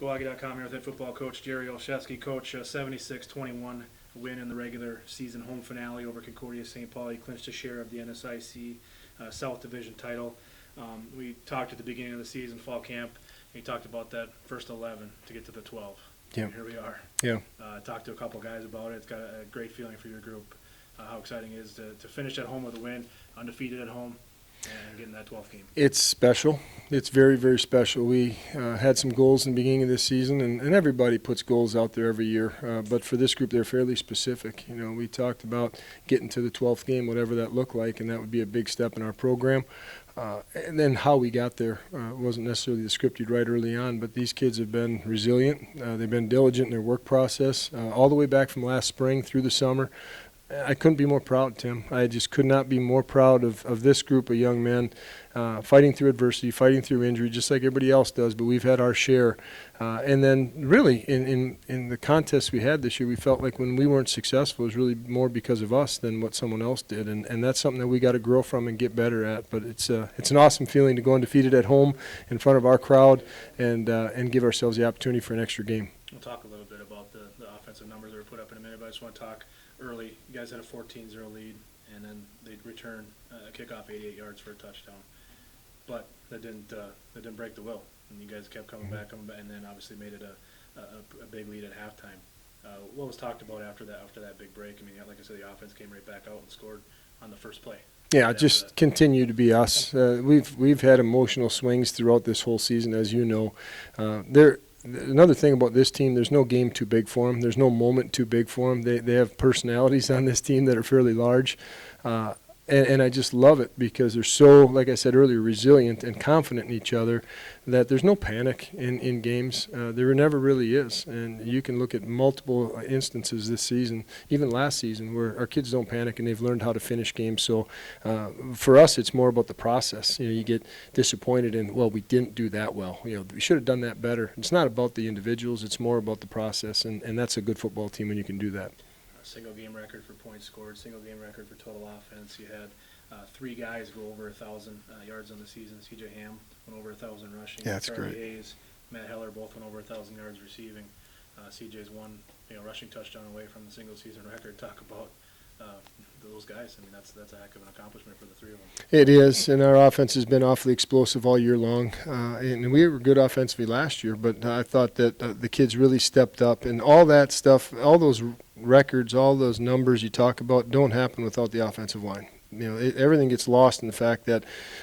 Milwaukee.com here with head football coach Jerry Olszewski. Coach, 76-21 win in the regular season home finale over Concordia-St. Paul. You clinched a share of the NSIC South Division title. We talked at the beginning of the season, fall camp, and you talked about that first 11 to get to the 12. Yeah. And here we are. Yeah. Talked to a couple guys about it. It's got a great feeling for your group. How exciting it is to finish at home with a win, undefeated at home, and getting that 12th game. It's special. It's very, very special. We had some goals in the beginning of this season, and everybody puts goals out there every year. But for this group, they're fairly specific. You know, we talked about getting to the 12th game, whatever that looked like, and that would be a big step in our program. And then how we got there wasn't necessarily the script you'd write early on, but these kids have been resilient. They've been diligent in their work process all the way back from last spring through the summer. I couldn't be more proud, Tim. I just could not be more proud of this group of young men fighting through adversity, fighting through injury, just like everybody else does, but we've had our share. And then really in the contest we had this year, we felt like when we weren't successful, it was really more because of us than what someone else did. And that's something that we got to grow from and get better at. But it's an awesome feeling to go undefeated at home in front of our crowd and give ourselves the opportunity for an extra game. We'll talk a little bit about the offensive numbers that were put up in a minute, but I just want to talk early. You guys had a 14-0 lead, and then they'd return a kickoff 88 yards for a touchdown. But that didn't break the will, and you guys kept coming back, and then obviously made it a big lead at halftime. What was talked about after that big break? I mean, like I said, the offense came right back out and scored on the first play. Yeah, just continue to be us. We've had emotional swings throughout this whole season, as you know. Another thing about this team, there's no game too big for them. There's no moment too big for them. They have personalities on this team that are fairly large. And I just love it because they're so, like I said earlier, resilient and confident in each other that there's no panic in games. There never really is. And you can look at multiple instances this season, even last season, where our kids don't panic and they've learned how to finish games. So for us, it's more about the process. You know, you get disappointed in, well, we didn't do that well. You know, we should have done that better. It's not about the individuals. It's more about the process. And that's a good football team when you can do that. Single game record for points scored, single game record for total offense. You had three guys go over 1,000 yards on the season. C.J. Ham went over 1,000 rushing. Yeah, that's Charlie great. Hayes, Matt Heller both went over 1,000 yards receiving. C.J.'s one rushing touchdown away from the single season record. Talk about those guys. I mean, that's a heck of an accomplishment for the three of them. It is, and our offense has been awfully explosive all year long. And we were good offensively last year, but I thought that the kids really stepped up. And all that stuff, all those records, all those numbers you talk about don't happen without the offensive line. You know, everything gets lost in the fact that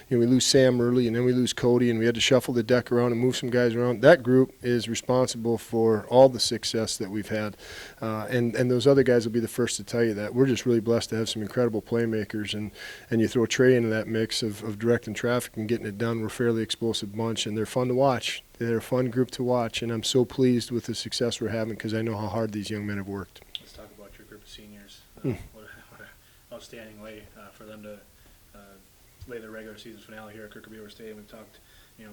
we lose Sam early and then we lose Cody and we had to shuffle the deck around and move some guys around. That group is responsible for all the success that we've had. And those other guys will be the first to tell you that. We're just really blessed to have some incredible playmakers. And you throw Trey into that mix of directing traffic and getting it done. We're a fairly explosive bunch, and they're fun to watch. They're a fun group to watch, and I'm so pleased with the success we're having because I know how hard these young men have worked. Let's talk about your group of seniors. What an outstanding way for them to lay their regular season finale here at Concordia Stadium. We've talked,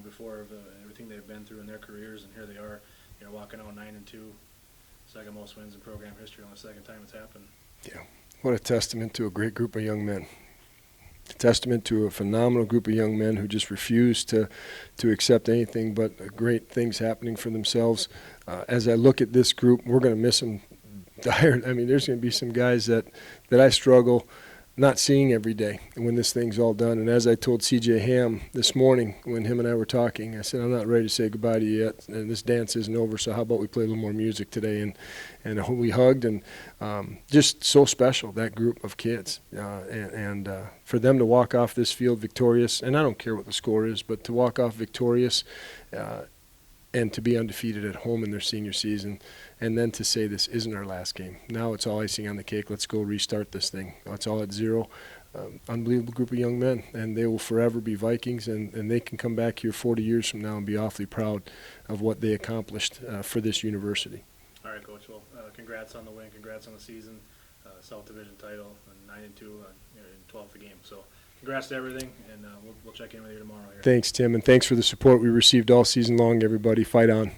before of everything they've been through in their careers, and here they are, walking out 9-2, second most wins in program history, only the second time it's happened. Yeah, what a testament to a great group of young men. A testament to a phenomenal group of young men who just refuse to accept anything but great things happening for themselves. As I look at this group, we're going to miss them dire. I mean, there's going to be some guys that I struggle not seeing every day when this thing's all done. And as I told C.J. Ham this morning when him and I were talking, I said, I'm not ready to say goodbye to you yet, and this dance isn't over, so how about we play a little more music today? And we hugged, and just so special, that group of kids. And for them to walk off this field victorious, and I don't care what the score is, but to walk off victorious and to be undefeated at home in their senior season, and then to say this isn't our last game. Now it's all icing on the cake. Let's go restart this thing. It's all at zero. Unbelievable group of young men, and they will forever be Vikings, and they can come back here 40 years from now and be awfully proud of what they accomplished for this university. All right, Coach. Well, congrats on the win. Congrats on the season. South Division title, 9-2 in 12th game. So congrats to everything, and we'll check in with you tomorrow here. Thanks, Tim, and thanks for the support we received all season long, everybody. Fight on.